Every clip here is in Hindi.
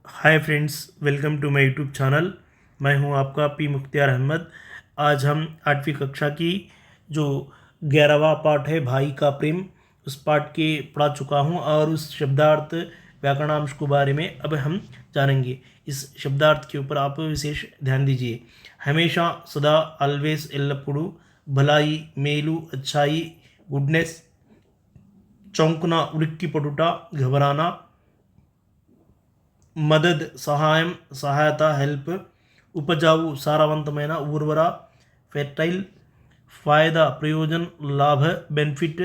Hi friends, welcome to my YouTube channel. मैं हूं आपका पी मुख्तियार अहमद। आज हम 8वीं कक्षा की जो 11वां पाठ है भाई का प्रेम, उस पाठ के पढ़ा चुका हूं और उस शब्दार्थ व्याकरणांश के बारे में अब हम जानेंगे। इस शब्दार्थ के ऊपर आप विशेष ध्यान दीजिए। हमेशा, सदा, ऑलवेज, एल्लपुडू, भलाई, मेलू, अच्छाई, गुडनेस, चौंकना, उड़िक्की पटुटा, घबराना, మదద్ సహాయం సహాయత హెల్ప్ ఉపజావు సారవంతమైన ఉర్వర ఫెర్టైల్ फायदा प्रयोजन लाभ बेनिफिट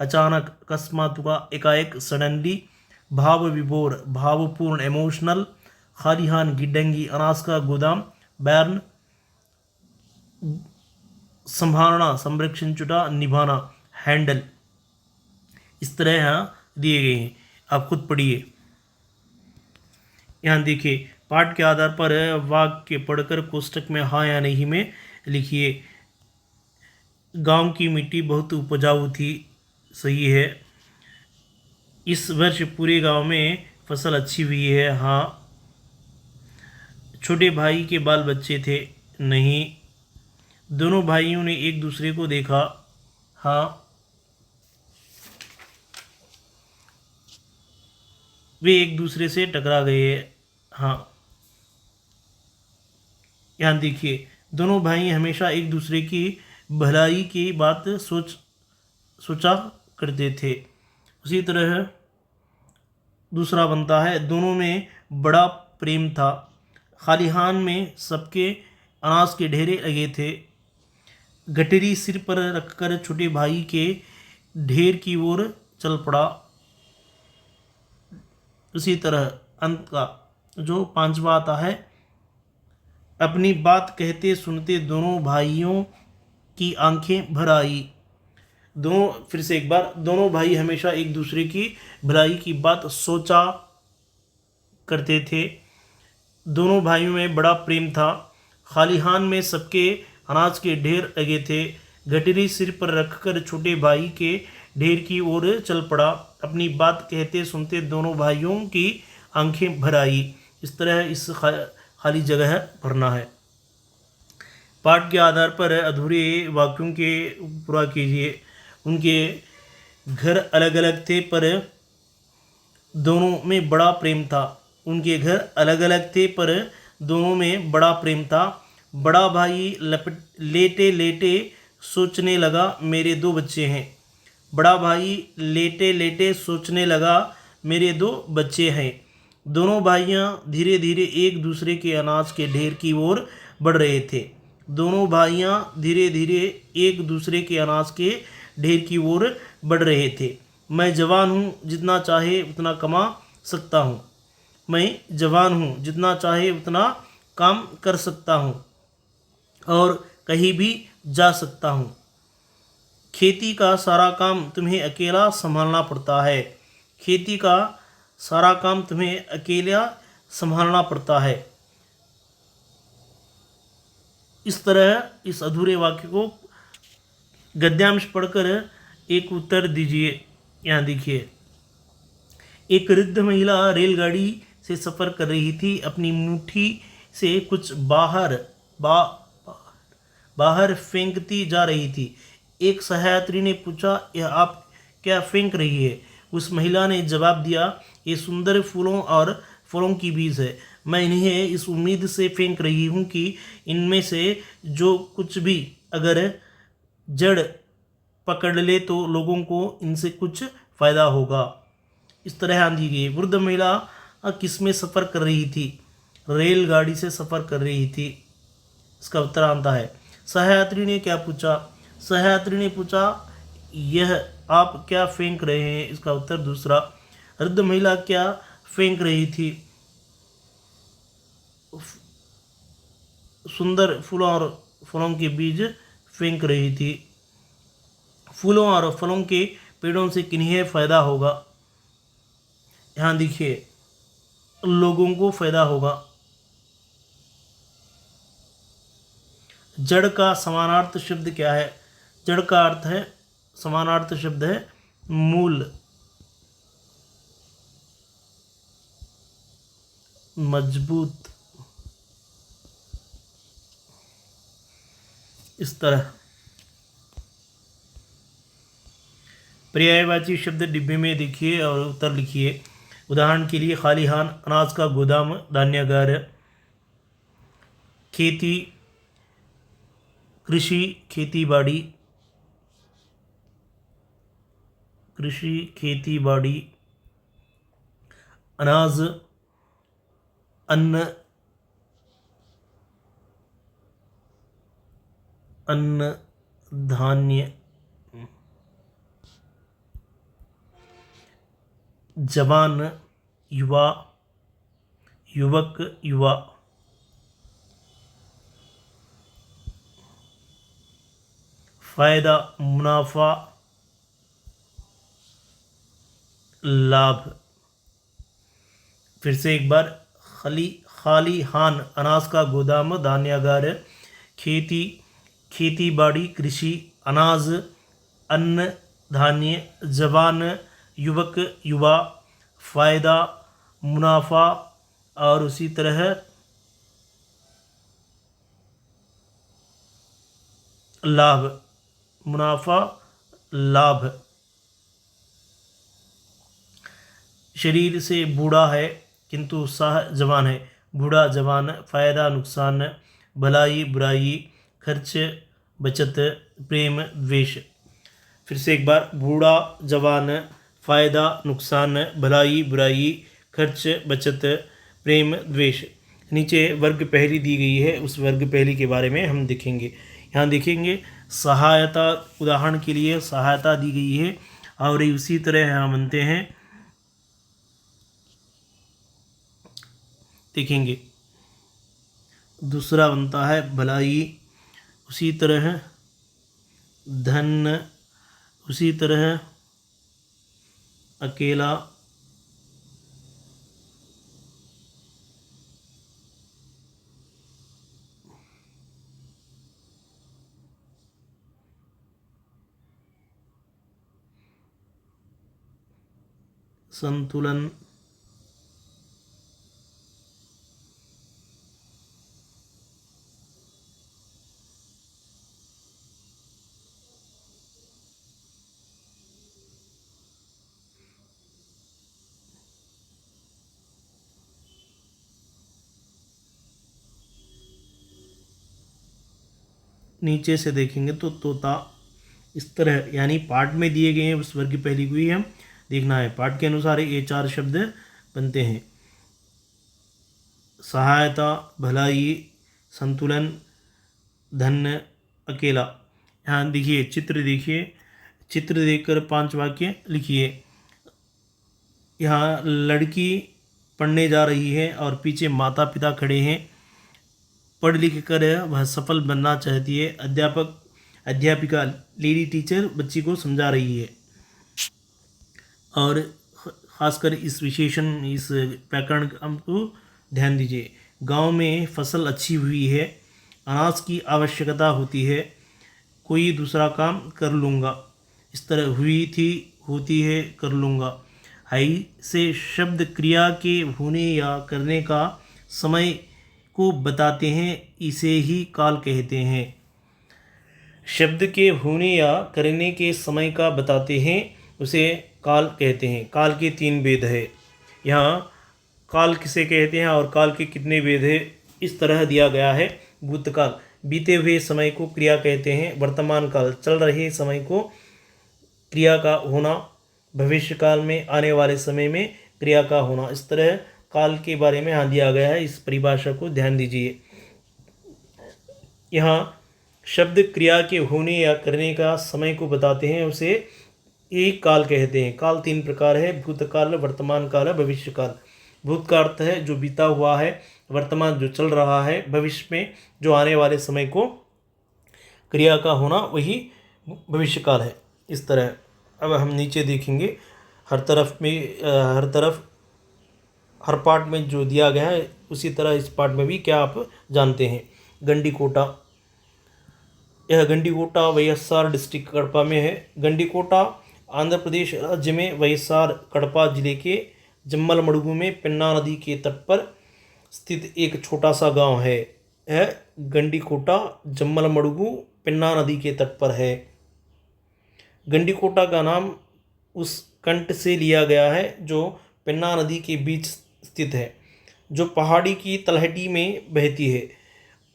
अचानक अकस्मातुका एकाएक सडनली भाव विभोर भावपूर्ण इमोशनल खालिहान गिड्डंगी अनाज का गोदाम बैर्न संभालना संरक्षण चुटा निभाना हैंडल। इस तरह यहाँ दिए गए हैं, आप खुद पढ़िए। यहाँ देखिए, पाठ के आधार पर वाक्य पढ़कर कोष्टक में हाँ या नहीं में लिखिए। गांव की मिट्टी बहुत उपजाऊ थी, सही है। इस वर्ष पूरे गांव में फसल अच्छी हुई है, हाँ। छोटे भाई के बाल बच्चे थे, नहीं। दोनों भाइयों ने एक दूसरे को देखा, हाँ। वे एक दूसरे से टकरा गए, हाँ। यहाँ देखिए, दोनों भाई हमेशा एक दूसरे की भलाई की बात सोचा करते थे। उसी तरह दूसरा बनता है, दोनों में बड़ा प्रेम था। खालिहान में सबके अनाज के ढेरे लगे थे। गठरी सिर पर रखकर छोटे भाई के ढेर की ओर चल पड़ा। उसी तरह अंत का जो पांचवा आता है, अपनी बात कहते सुनते दोनों भाइयों की आंखें भर आई। दोनों, फिर से एक बार, दोनों भाई हमेशा एक दूसरे की भलाई की बात सोचा करते थे। दोनों भाइयों में बड़ा प्रेम था। खालिहान में सबके अनाज के ढेर लगे थे। गठरी सिर पर रखकर छोटे भाई के ढेर की ओर चल पड़ा। अपनी बात कहते सुनते दोनों भाइयों की आंखें भर आई। इस तरह इस खाली जगह भरना है। पाठ के आधार पर अधूरे वाक्यों के पूरा कीजिए। उनके घर अलग अलग थे पर दोनों में बड़ा प्रेम था। उनके घर अलग अलग थे पर दोनों में बड़ा प्रेम था। बड़ा भाई लेटे लेटे सोचने लगा, मेरे दो बच्चे हैं। बड़ा भाई लेटे लेटे सोचने लगा, मेरे दो बच्चे हैं। दोनों भाइयाँ धीरे धीरे एक दूसरे के अनाज के ढेर की ओर बढ़ रहे थे। दोनों भाइयाँ धीरे धीरे एक दूसरे के अनाज के ढेर की ओर बढ़ रहे थे। मैं जवान हूँ, जितना चाहे उतना कमा सकता हूँ। मैं जवान हूँ, जितना चाहे उतना काम कर सकता हूँ और कहीं भी जा सकता हूँ। खेती का सारा काम तुम्हें अकेला संभालना पड़ता है। खेती का सारा काम तुम्हें अकेला संभालना पड़ता है। इस तरह इस अधूरे वाक्य को गद्यांश पढ़कर एक उत्तर दीजिए। यहाँ देखिए, एक वृद्ध महिला रेलगाड़ी से सफ़र कर रही थी। अपनी मुट्ठी से कुछ बाहर फेंकती जा रही थी। एक सहयात्री ने पूछा, यह आप क्या फेंक रही है? उस महिला ने जवाब दिया, ये सुंदर फूलों और फलों की बीज है। मैं इन्हें इस उम्मीद से फेंक रही हूँ कि इनमें से जो कुछ भी अगर जड़ पकड़ ले तो लोगों को इनसे कुछ फ़ायदा होगा। इस तरह आंधी गई। वृद्ध महिला किस में सफ़र कर रही थी? रेलगाड़ी से सफ़र कर रही थी। इसका उत्तर आता है, सहयात्री ने क्या पूछा? सहयात्री ने पूछा, यह आप क्या फेंक रहे हैं? इसका उत्तर दूसरा। वृद्ध महिला क्या फेंक रही थी? सुंदर फूलों और फलों के बीज फेंक रही थी। फूलों और फलों के पेड़ों से किन्हें फ़ायदा होगा? यहाँ देखिए, लोगों को फ़ायदा होगा। जड़ का समानार्थ शब्द क्या है? जड़ का अर्थ है, समानार्थ शब्द है मूल। मजबूत, इस तरह। पर्यायवाची शब्द डिब्बे में देखिए और उत्तर लिखिए। उदाहरण के लिए खालिहान अनाज का गोदाम, धान्यागार। खेती कृषि, खेती बाड़ी, कृषि खेती बाड़ी। अनाज अन्न, अन्न धान्य। जवान युवा, युवक युवा। फायदा मुनाफा, लाभ। फिर से एक बार, खालिहान अनाज का गोदाम, धान्यागार। खेती खेती बाड़ी, कृषि। अनाज अन्न धान्य। जवान युवक युवा। फायदा मुनाफा, और उसी तरह लाभ, मुनाफा लाभ। शरीर से बूढ़ा है किंतु उत्साह जवान है। बूढ़ा जवान। फायदा नुकसान, भलाई बुराई। खर्च बचत, प्रेम द्वेष। फिर से एक बार, बूढ़ा जवान, फायदा नुकसान, भलाई बुराई, खर्च बचत, प्रेम द्वेष। नीचे वर्ग पहली दी गई है, उस वर्ग पहली के बारे में हम देखेंगे। यहाँ देखेंगे सहायता, उदाहरण के लिए सहायता दी गई है, और उसी तरह यहाँ बनते हैं, देखेंगे। दूसरा बनता है भलाई, उसी तरह धन, उसी तरह अकेला, संतुलन, नीचे से देखेंगे तो तोता, इस तरह। यानी पाठ में दिए गए हैं, उस वर्ग की पहली को ही हम देखना है। पाठ के अनुसार ये 4 शब्द बनते हैं। सहायता, भलाई, संतुलन, धन, अकेला। यहाँ देखिए, चित्र देखिए, चित्र देखकर 5 वाक्य लिखिए। यहाँ लड़की पढ़ने जा रही है और पीछे माता पिता खड़े हैं। पढ़ लिख कर वह सफल बनना चाहती है। अध्यापिका लेडी टीचर बच्ची को समझा रही है। और ख़ासकर इस विशेषण, इस व्याकरण को ध्यान दीजिए। गांव में फसल अच्छी हुई है। अनाज की आवश्यकता होती है। कोई दूसरा काम कर लूँगा, इस तरह हुई थी, होती है, कर लूँगा। हाई से शब्द क्रिया के होने या करने का समय को बताते हैं, इसे ही काल कहते हैं। शब्द के होने या करने के समय का बताते हैं, उसे काल कहते हैं। काल के 3 भेद है। यहाँ काल किसे कहते हैं और काल के कितने भेद है, इस तरह दिया गया है। भूतकाल, बीते हुए समय को क्रिया कहते हैं। वर्तमान काल, चल रहे समय को क्रिया का होना। भविष्य काल में, आने वाले समय में क्रिया का होना। इस तरह काल के बारे में यहाँ दिया गया है। इस परिभाषा को ध्यान दीजिए। यहाँ शब्द क्रिया के होने या करने का समय को बताते हैं, उसे एक काल कहते हैं। काल 3 प्रकार है, भूतकाल, वर्तमान काल, भविष्य काल। भूत का अर्थ है जो बीता हुआ है, वर्तमान जो चल रहा है, भविष्य में जो आने वाले समय को क्रिया का होना, वही भविष्य काल है। इस तरह अब हम नीचे देखेंगे। हर तरफ हर पार्ट में जो दिया गया है, उसी तरह इस पार्ट में भी क्या आप जानते हैं। गंडीकोटा, यह गंडीकोटा वाईएसआर डिस्ट्रिक्ट कड़पा में है। गंडीकोटा आंध्र प्रदेश राज्य में वाईएसआर कड़पा जिले के जम्मलमड़ुगु में पेन्ना नदी के तट पर स्थित एक छोटा सा गांव है। यह गंडीकोटा जम्मलमड़ुगु पेन्ना नदी के तट पर है। गंडीकोटा का नाम उस कंट से लिया गया है जो पेन्ना नदी के बीच स्थित है, जो पहाड़ी की तलहटी में बहती है,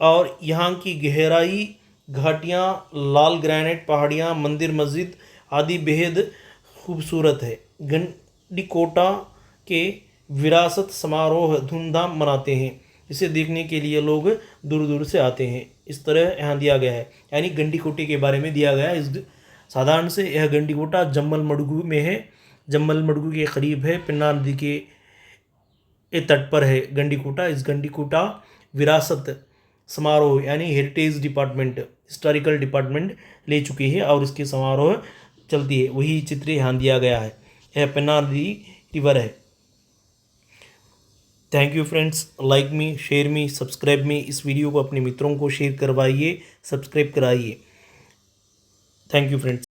और यहाँ की गहराई, घाटियाँ, लाल ग्रेनाइट पहाड़ियाँ, मंदिर, मस्जिद आदि बेहद खूबसूरत है। गंडीकोटा के विरासत समारोह धूमधाम मनाते हैं, इसे देखने के लिए लोग दूर दूर से आते हैं। इस तरह यहाँ दिया गया है, यानी गंडीकोटे के बारे में दिया गया है। इस साधारण से यह गंडीकोटा जम्मलमड़ुगु में है, जम्मलमड़ुगु के करीब है, पेन्ना नदी के तट पर है गंडीकोटा। इस गंडीकोटा विरासत समारोह यानी हेरिटेज डिपार्टमेंट, हिस्टोरिकल डिपार्टमेंट ले चुकी है और इसकी समारोह चलती है। वही चित्र यहाँ दिया गया है। यह पेन्ना नदी रिवर है। Thank you friends, like me, share me, subscribe मी। इस वीडियो को अपने मित्रों को शेयर करवाइए, सब्सक्राइब कराइए। Thank you friends.